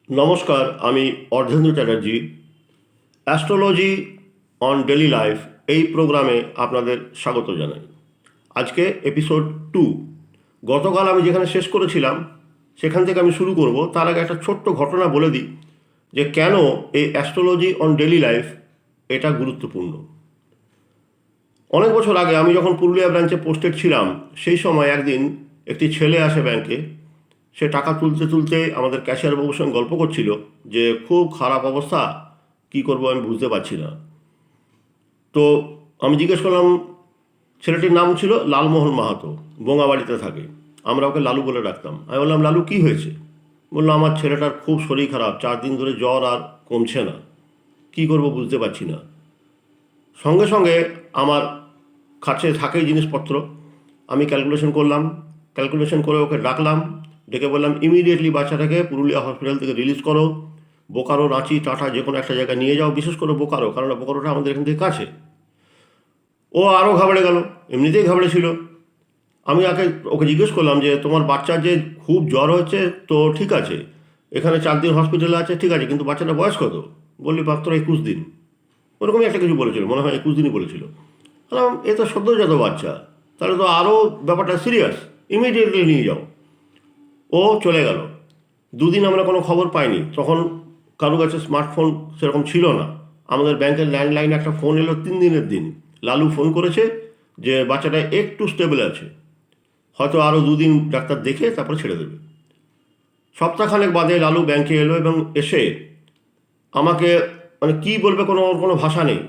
নমস্কার, আমি Ardhendra Chatterjee. Astrology on daily life এই প্রোগ্রামে আপনাদের স্বাগত জানাই। আজকে এপিসোড 2। গতকাল আমি যেখানে শেষ করেছিলাম সেখান থেকে আমি শুরু করব। তার আগে একটা ছোট্ট ঘটনা বলে দিই যে কেন এই অ্যাস্ট্রোলজি অন ডেলি লাইফ এটা গুরুত্বপূর্ণ। অনেক বছর আগে আমি যখন পুরুলিয়া ব্রাঞ্চে পোস্টেড ছিলাম সেই সময় একদিন একটি ছেলে আসে ব্যাংকে। সে টাকা তুলতে তুলতে আমাদের ক্যাশিয়ার বাবুর সঙ্গে গল্প করছিল যে খুব খারাপ অবস্থা, কি করব আমি বুঝতে পারছি না। তো আমি জিজ্ঞেস করলাম, ছেলেটির নাম ছিল লালমোহন মাহাতো, বোঙাবাড়িতে থাকে, আমরা ওকে লালু বলে ডাকতাম। আমি বললাম, লালু কি হয়েছে? বললো, আমার ছেলেটার খুব শরীর খারাপ, 4 দিন ধরে জ্বর আর কমছে না, কি করব বুঝতে পারছি না। সঙ্গে সঙ্গে আমার কাছে থাকেই জিনিসপত্র, আমি ক্যালকুলেশন করলাম, ক্যালকুলেশন করে ওকে ডাকলাম, ডেকে বললাম ইমিডিয়েটলি বাচ্চাটাকে পুরুলিয়া হসপিটাল থেকে রিলিজ করো, বোকারো, রাঁচি, টাটা যে কোনো একটা জায়গায় নিয়ে যাও, বিশেষ করে বোকারো, কারণ বোকারোটা আমাদের এখান থেকে কাছে। ও আরও ঘাবড়ে গেল, এমনিতেই ঘাবড়ে ছিল। আমি ওকে জিজ্ঞেস করলাম যে তোমার বাচ্চার যে খুব জ্বর হচ্ছে, তো ঠিক আছে, এখানে 4 দিন হসপিটালে আছে, ঠিক আছে, কিন্তু বাচ্চাটা বয়স কত? বললি মাত্র 21 দিন, ওরকমই একটা কিছু বলেছিল, মনে হয় 21 দিনই বলেছিল। বললাম, এ তো সদ্যজাত বাচ্চা, তাহলে তো আরও ব্যাপারটা সিরিয়াস, ইমিডিয়েটলি নিয়ে যাও। ও চলে গেল। 2 দিন আমরা কোনো খবর পাইনি, তখন কারো কাছে স্মার্টফোন সেরকম ছিল না। আমাদের ব্যাংকের ল্যান্ডলাইনে একটা ফোন এলো 3 দিনের দিন, লালু ফোন করেছে যে বাচ্চাটা একটু স্টেবল আছে, হয়তো আরও 2 দিন ডাক্তার দেখে তারপরে ছেড়ে দেবে। সপ্তাহখানেক বাদে লালু ব্যাংকে এলো এবং এসে আমাকে, মানে কি বলবে, কোনো ভাষা নেই।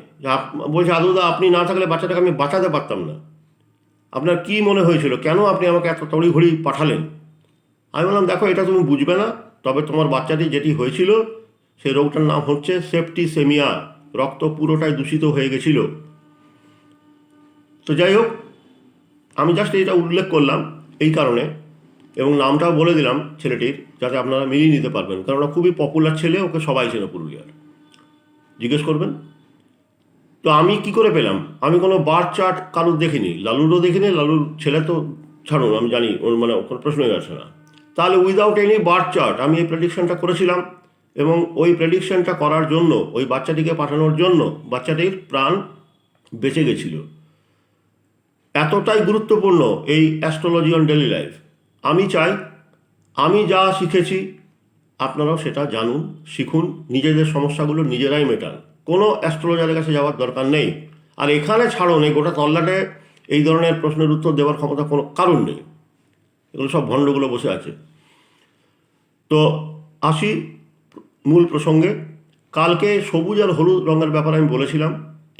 বলছে, আদুদা আপনি না থাকলে বাচ্চাটাকে আমি বাঁচাতে পারতাম না, আপনার কি মনে হয়েছিল, কেন আপনি আমাকে এত তড়িঘড়ি পাঠালেন? আমি বললাম, দেখো, এটা তুমি বুঝবে না, তবে তোমার বাচ্চাটি যেটি হয়েছিল সেই রোগটার নাম হচ্ছে সেপ্টিসেমিয়া, রক্ত পুরোটাই দূষিত হয়ে গেছিল। তো যাই হোক, আমি জাস্ট এটা উল্লেখ করলাম এই কারণে, এবং নামটাও বলে দিলাম ছেলেটির, যাতে আপনারা মিলিয়ে নিতে পারবেন, কারণ ওরা খুবই পপুলার ছেলে, ওকে সবাই চেনে পুরুলিয়ার, জিজ্ঞেস করবেন। তো আমি কি করে পেলাম? আমি কোনো বার্থ চার্ট কারুর দেখিনি, লালুরও দেখিনি, লালুর ছেলে তো ছাড়ুন, আমি জানি ওর মানে কোনো প্রশ্নই আসে না। তাহলে উইদাউট এনি বার্থ চার্ট আমি এই প্রেডিকশনটা করেছিলাম, এবং ওই প্রেডিকশনটা করার জন্য, ওই বাচ্চাটিকে পাঠানোর জন্য বাচ্চাটির প্রাণ বেঁচে গেছিল। এতটাই গুরুত্বপূর্ণ এই অ্যাস্ট্রোলজি অন ডেলি লাইফ। আমি চাই আমি যা শিখেছি আপনারাও সেটা জানুন, শিখুন, নিজেদের সমস্যাগুলো নিজেরাই মেটান, কোনো অ্যাস্ট্রোলজারের কাছে যাওয়ার দরকার নেই। আর এখানে ছাড়ুন, এই গোটা তল্লাটে এই ধরনের প্রশ্নের উত্তর দেওয়ার ক্ষমতা কোনো কারণ নেই, এগুলো সব ভণ্ডগুলো বসে আছে। তো আসি মূল প্রসঙ্গে। কালকে সবুজ আর হলুদ রঙের ব্যাপারে আমি বলেছিলাম।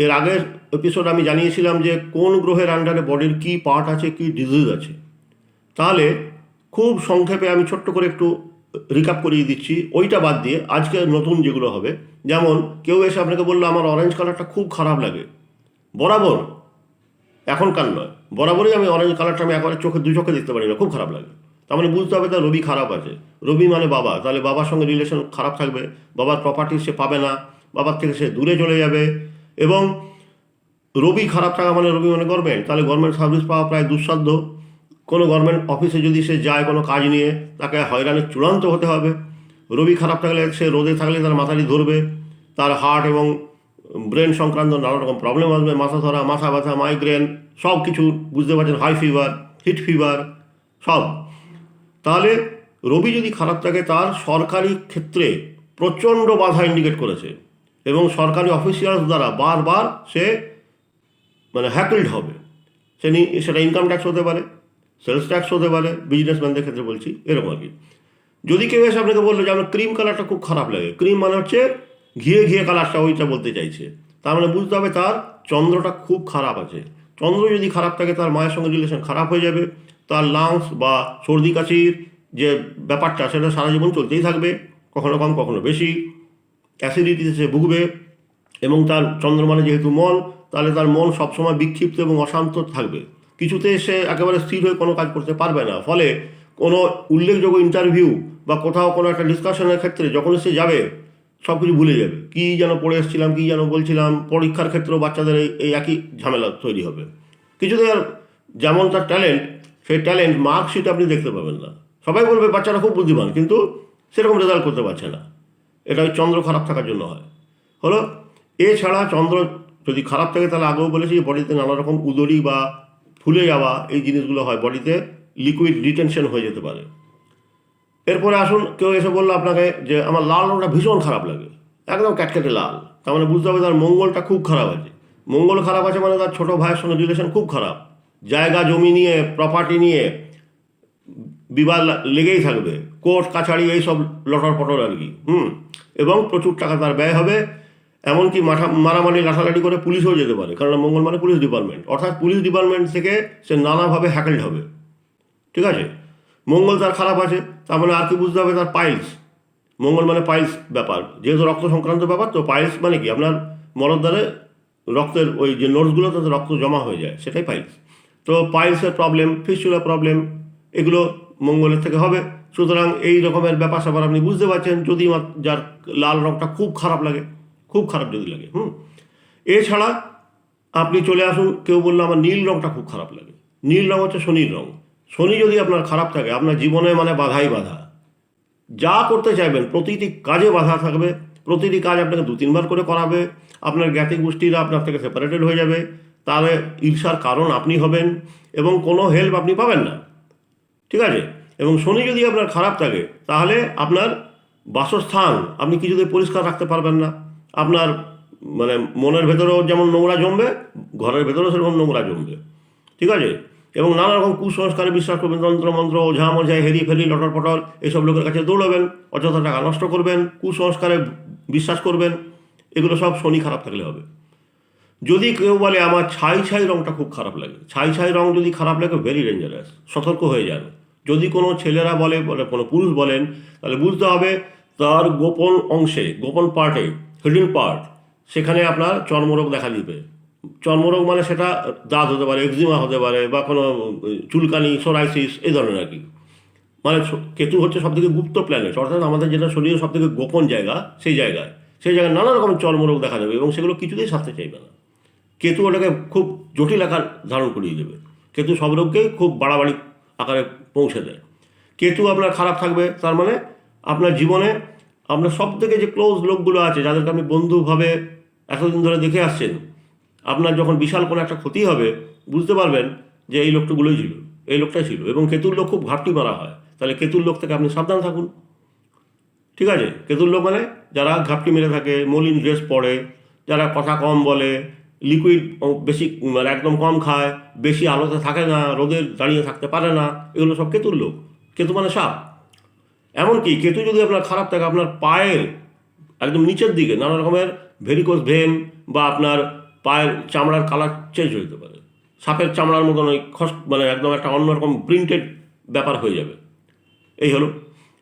এর আগের এপিসোড আমি জানিয়েছিলাম যে কোন গ্রহের আন্ডারে বডির কী পার্ট আছে, কী ডিজিজ আছে। তাহলে খুব সংক্ষেপে আমি ছোট্ট করে একটু রিক্যাপ করিয়ে দিচ্ছি, ওইটা বাদ দিয়ে আজকে নতুন যেগুলো হবে। যেমন কেউ এসে আপনাকে বললো, আমার অরেঞ্জ কালারটা খুব খারাপ লাগে, বরাবর, এখনকার নয়, বরাবরই আমি অরেঞ্জ কালারটা আমি একবারে দু চোখে দেখতে পারি না, খুব খারাপ লাগে। তার মানে বুঝতে হবে তার রবি খারাপ আছে। রবি মানে বাবা, তাহলে বাবার সঙ্গে রিলেশন খারাপ থাকবে, বাবার প্রপার্টি সে পাবে না, বাবার থেকে সে দূরে চলে যাবে। এবং রবি খারাপ থাকা মানে, রবি মানে গভর্নমেন্ট, তাহলে গভর্নমেন্ট সার্ভিস পাওয়া প্রায় দুঃসাধ্য। কোনো গভর্নমেন্ট অফিসে যদি সে যায় কোনো কাজ নিয়ে, তাকে হয়রানির চূড়ান্ত হতে হবে। রবি খারাপ থাকলে, সে রোদে থাকলে তার মাথাটি ধরবে, তার হার্ট এবং ব্রেন সংক্রান্ত নানা রকম প্রবলেম আসবে, মাথা ধরা, মাথা ব্যথা, মাইগ্রেন, সব কিছু বুঝতে পারছেন, হাই ফিভার, হিট ফিভার, সব। তাহলে রবি যদি খারাপ থাকে, তার সরকারি ক্ষেত্রে প্রচণ্ড বাধা ইন্ডিকেট করেছে, এবং সরকারি অফিসিয়ালস দ্বারা বারবার সে মানে হ্যাকলড হবে। সেটা ইনকাম ট্যাক্স হতে পারে, সেলস ট্যাক্স হতে পারে, বিজনেসম্যানদের ক্ষেত্রে বলছি, এরকম আর কি। যদি কেউ এসে আপনাকে বললো যে আমার ক্রিম কালারটা খুব খারাপ লাগে, ক্রিম মানে হচ্ছে ঘিয়ে ঘিয়ে কালারটা, ওইটা বলতে চাইছে, তার মানে বুঝতে হবে তার চন্দ্রটা খুব খারাপ আছে। চন্দ্র যদি খারাপ থাকে, তার মায়ের সঙ্গে রিলেশন খারাপ হয়ে যাবে, তার লাংস বা সর্দি কাশির যে ব্যাপারটা সেটা সারা জীবন চলতেই থাকবে, কখনো কম কখনো বেশি, অ্যাসিডিটিতে সে ভুগবে। এবং তার চন্দ্রমানে যেহেতু মন, তাহলে তার মন সবসময় বিক্ষিপ্ত এবং অশান্ত থাকবে, কিছুতে সে একেবারে স্থির হয়ে কোনো কাজ করতে পারবে না। ফলে কোনো উল্লেখযোগ্য ইন্টারভিউ বা কোথাও কোনো একটা ডিসকাশনের ক্ষেত্রে যখন সে যাবে, সব কিছু ভুলে যাবে, কী যেন পড়ে এসেছিলাম, কী যেন বলছিলাম। পরীক্ষার ক্ষেত্রেও বাচ্চাদের এই একই ঝামেলা তৈরি হবে। কিছুতে আর যেমন তার ট্যালেন্ট, সেই ট্যালেন্ট মার্কশিট আপনি দেখতে পাবেন না। সবাই বলবে বাচ্চারা খুব বুদ্ধিমান, কিন্তু সেরকম রেজাল্ট করতে পারছে না। এটা ওই চন্দ্র খারাপ থাকার জন্য হয়। হলো এছাড়া চন্দ্র যদি খারাপ থাকে তাহলে আগেও বলেছি বডিতে নানা রকম উদরি বা ফুলে যাওয়া এই জিনিসগুলো হয়, বডিতে লিকুইড রিটেনশন হয়ে যেতে পারে। এরপরে আসুন, কেউ এসে বললো আপনাকে যে আমার লাল রঙটা ভীষণ খারাপ লাগে, একদম ক্যাটকেটে লাল, তার মানে বুঝতে হবে তার মঙ্গলটা খুব খারাপ আছে। মঙ্গল খারাপ আছে মানে তার ছোটো ভাইয়ের সঙ্গে রিলেশন খুব খারাপ, জায়গা জমি নিয়ে প্রপার্টি নিয়ে বিবাদ লেগেই থাকবে, কোর্ট কাছারি এইসব লটর পটর আর কি। এবং প্রচুর টাকা তার ব্যয় হবে, এমনকি মারামারি লাঠালাঠি করে পুলিশেও যেতে পারে, কারণ মঙ্গল মানে পুলিশ ডিপার্টমেন্ট, অর্থাৎ পুলিশ ডিপার্টমেন্ট থেকে সে নানাভাবে হ্যাকেলড হবে। ঠিক আছে, মঙ্গল তার খারাপ আছে, তার মানে আর কি বুঝতে হবে, তার পাইলস, মঙ্গল মানে পাইলস ব্যাপার, যেহেতু রক্ত সংক্রান্ত ব্যাপার, তো পাইলস মানে কি আপনার মলদ্বারে রক্তের ওই যে নোটসগুলো তাতে রক্ত জমা হয়ে যায়, সেটাই পাইলস। তো পাইলসের প্রবলেম, ফিস্টুলা প্রবলেম, এগুলো মঙ্গলের থেকে হবে। সুতরাং এই রকমের ব্যাপার স্যাপার আপনি বুঝতে পারছেন যদি যার লাল রঙটা খুব খারাপ লাগে, খুব খারাপ যদি লাগে। এছাড়া আপনি চলে আসুন, কেউ বললো আমার নীল রঙটা খুব খারাপ লাগে। নীল রঙ হচ্ছে শনির রঙ। শনি যদি আপনার খারাপ থাকে, আপনার জীবনে মানে বাধাই বাধা, যা করতে চাইবেন প্রতিটি কাজে বাধা থাকবে, প্রতিটি কাজ আপনাকে 2-3 বার করে করাবে, আপনার জ্ঞাতিক গোষ্ঠীরা আপনার থেকে সেপারেটেড হয়ে যাবে, তাহলে ঈর্ষার কারণ আপনি হবেন এবং কোনো হেল্প আপনি পাবেন না। ঠিক আছে, এবং শনি যদি আপনার খারাপ থাকে তাহলে আপনার বাসস্থান আপনি কিছুতেই পরিষ্কার রাখতে পারবেন না, আপনার মানে মনের ভেতরেও যেমন নোংরা জমবে, ঘরের ভেতরেও সেরকম নোংরা জমবে। ঠিক আছে, এবং নানা রকম কুসংস্কারে বিশ্বাস করবেন, তন্ত্রমন্ত্র, ওঝা মজায়, হেরি ফেরি, লটর পটর, এইসব লোকের কাছে দৌড়াবেন, অযথা টাকা নষ্ট করবেন, কুসংস্কারে বিশ্বাস করবেন, এগুলো সব শনি খারাপ থাকলে হবে। যদি কেউ বলে আমার ছাই ছাই রঙটা খুব খারাপ লাগে, ছাই ছাই রঙ যদি খারাপ লাগে ভেরি ডেঞ্জারাস, সতর্ক হয়ে যান। যদি কোনো ছেলেরা বলে, কোনো পুরুষ বলেন, তাহলে বুঝতে হবে তার গোপন অংশে, গোপন পার্টে, হিডেন পার্ট, সেখানে আপনার চর্মরোগ দেখা দিবে। চর্মরোগ মানে সেটা দাঁত হতে পারে, এক্সিমা হতে পারে, বা কোনো চুলকানি, সোরাইসিস, এই ধরনের আর কি। মানে কেতু হচ্ছে সবথেকে গুপ্ত প্ল্যানেট, অর্থাৎ আমাদের যেটা শরীরের সবথেকে গোপন জায়গা, সেই জায়গায় নানা রকম চর্মরোগ দেখা যাবে এবং সেগুলো কিছুতেই সারতে চাইবে না। কেতু ওটাকে খুব জটিল আকার ধারণ করিয়ে দেবে। কেতু সব রোগকেই খুব বাড়াবাড়ি আকারে পৌঁছে দেয়। কেতু আপনার খারাপ থাকবে, তার মানে আপনার জীবনে আপনার সব থেকে যে ক্লোজ লোকগুলো আছে, যাদেরকে আপনি বন্ধুভাবে এতদিন ধরে দেখে আসছেন, আপনার যখন বিশাল কোনো একটা ক্ষতি হবে বুঝতে পারবেন যে এই লোকটাগুলোই ছিল, এই লোকটাই ছিল। এবং কেতুর লোক খুব ঘাপটি মারা হয়, তাহলে কেতুর লোক থেকে আপনি সাবধান থাকুন। ঠিক আছে, কেতুর লোক মানে যারা ঘাপটি মেরে থাকে, মলিন ড্রেস পরে, যারা কথা কম বলে, লিকুইড বেশি মানে একদম কম খায়, বেশি আলোতে থাকে না, রোদের দাঁড়িয়ে থাকতে পারে না, এগুলো সব কেতুর লোক। কেতু মানে সাপ। এমনকি কেতু যদি আপনার খারাপ থাকে, আপনার পায়ের একদম নিচের দিকে নানা রকমের ভেরিকোজ ভেন বা আপনার পায়ের চামড়ার কালার চেঞ্জ হয়ে যেতে পারে, সাপের চামড়ার মতন ওই মানে একদম একটা অন্যরকম প্রিন্টেড ব্যাপার হয়ে যাবে। এই হলো।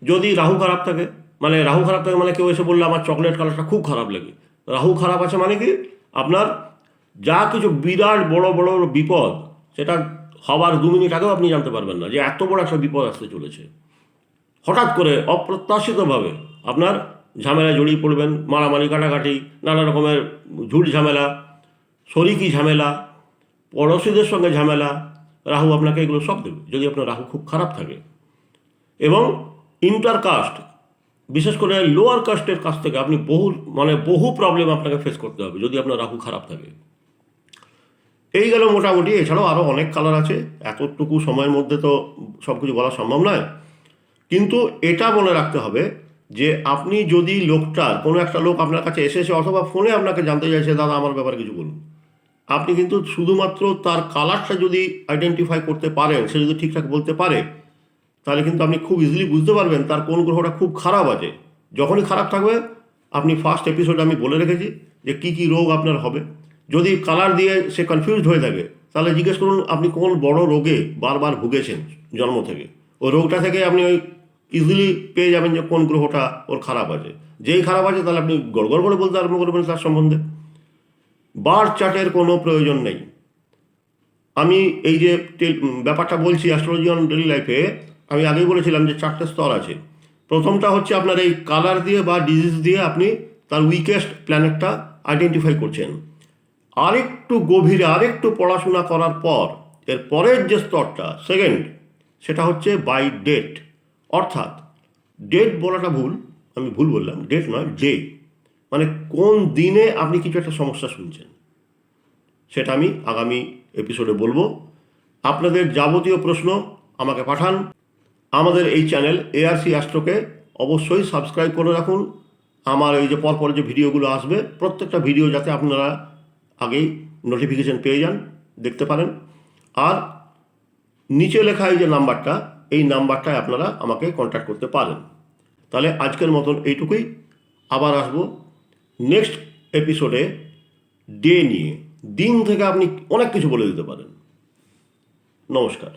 যদি রাহু খারাপ থাকে, মানে রাহু খারাপ থাকে মানে কেউ এসে বললে আমার চকলেট কালারটা খুব খারাপ লাগে, রাহু খারাপ আছে মানে কি আপনার যা কিছু বিরাট বড় বড় বিপদ, সেটা হবার 2 মিনিট আগেও আপনি জানতে পারবেন না যে এত বড় একটা বিপদ আসতে চলেছে। হঠাৎ করে অপ্রত্যাশিতভাবে আপনার ঝামেলায় জড়িয়ে পড়বেন, মারামারি, কাটাকাটি, নানা রকমের ঝুট ঝামেলা, শরিকি ঝামেলা, পড়োশিদের সঙ্গে ঝামেলা, রাহু আপনাকে এগুলো সব দেবে যদি আপনার রাহু খুব খারাপ থাকে। এবং ইন্টারকাস্ট, বিশেষ করে লোয়ার কাস্টের কাছ থেকে আপনি বহু প্রবলেম আপনাকে ফেস করতে হবে যদি আপনার রাহু খারাপ থাকে। এই গেল মোটামুটি। এছাড়াও আরও অনেক কালার আছে, এতটুকু সময়ের মধ্যে তো সব কিছু বলা সম্ভব নয়। কিন্তু এটা মনে রাখতে হবে যে আপনি যদি লোকটার, কোনো একটা লোক আপনার কাছে এসেছে অথবা ফোনে আপনাকে জানতে চাইছে দাদা আমার ব্যাপারে কিছু বলুন, আপনি কিন্তু শুধুমাত্র তার কালারটা যদি আইডেন্টিফাই করতে পারেন, সে যদি ঠিকঠাক বলতে পারে, তাহলে কিন্তু আপনি খুব ইজিলি বুঝতে পারবেন তার কোন গ্রহটা খুব খারাপ আছে। যখনই খারাপ থাকবে, আপনি ফার্স্ট এপিসোডে আমি বলে রেখেছি যে কী কী রোগ আপনার হবে। যদি কালার দিয়ে সে কনফিউজড হয়ে থাকে, তাহলে জিজ্ঞেস করুন আপনি কোন বড় রোগে বারবার ভুগেছেন জন্ম থেকে, ওই রোগটা থেকে আপনি ওই ইজিলি পেয়ে যাবেন যে কোন গ্রহটা ওর খারাপ আছে। যেই খারাপ আছে তাহলে আপনি গড়গড় করে বলতে আরম্ভ করবেন তার সম্বন্ধে। বার্থ চার্টের কোনো প্রয়োজন নেই। আমি এই যে ব্যাপারটা বলছি অ্যাস্ট্রোলজি অন ডেইলি লাইফে, আমি আগেই বলেছিলাম যে 4টে স্তর আছে। প্রথমটা হচ্ছে আপনার এই কালার দিয়ে বা ডিজিজ দিয়ে আপনি তার উইকেস্ট প্ল্যানেটটা আইডেন্টিফাই করছেন। আরেকটু গভীরে আরেকটু পড়াশোনা করার পর এর পরের যে স্তরটা সেকেন্ড, সেটা হচ্ছে বাই ডেট, অর্থাৎ ডেট বলাটা ভুল, আমি ভুল বললাম, ডেট নয়, ডে, মানে কোন দিনে আপনি কিছু একটা সমস্যা শুনছেন, সেটা আমি আগামী এপিসোডে বলবো। আপনাদের যাবতীয় প্রশ্ন আমাকে পাঠান। আমাদের এই চ্যানেল এআরসি অ্যাস্ট্রোকে অবশ্যই সাবস্ক্রাইব করে রাখুন। আমার এই যে পরপর যে ভিডিওগুলো আসবে, প্রত্যেকটা ভিডিও যাতে আপনারা আগেই নোটিফিকেশন পেয়ে যান, দেখতে পারেন। আর নিচে লেখা এই যে নাম্বারটা, এই নাম্বারটায় আপনারা আমাকে কন্ট্যাক্ট করতে পারেন। তাহলে আজকের মতন এইটুকুই, আবার আসবো নেক্সট এপিসোডে ডে নিয়ে। দিন থেকে আপনি অনেক কিছু বলে দিতে পারেন। নমস্কার।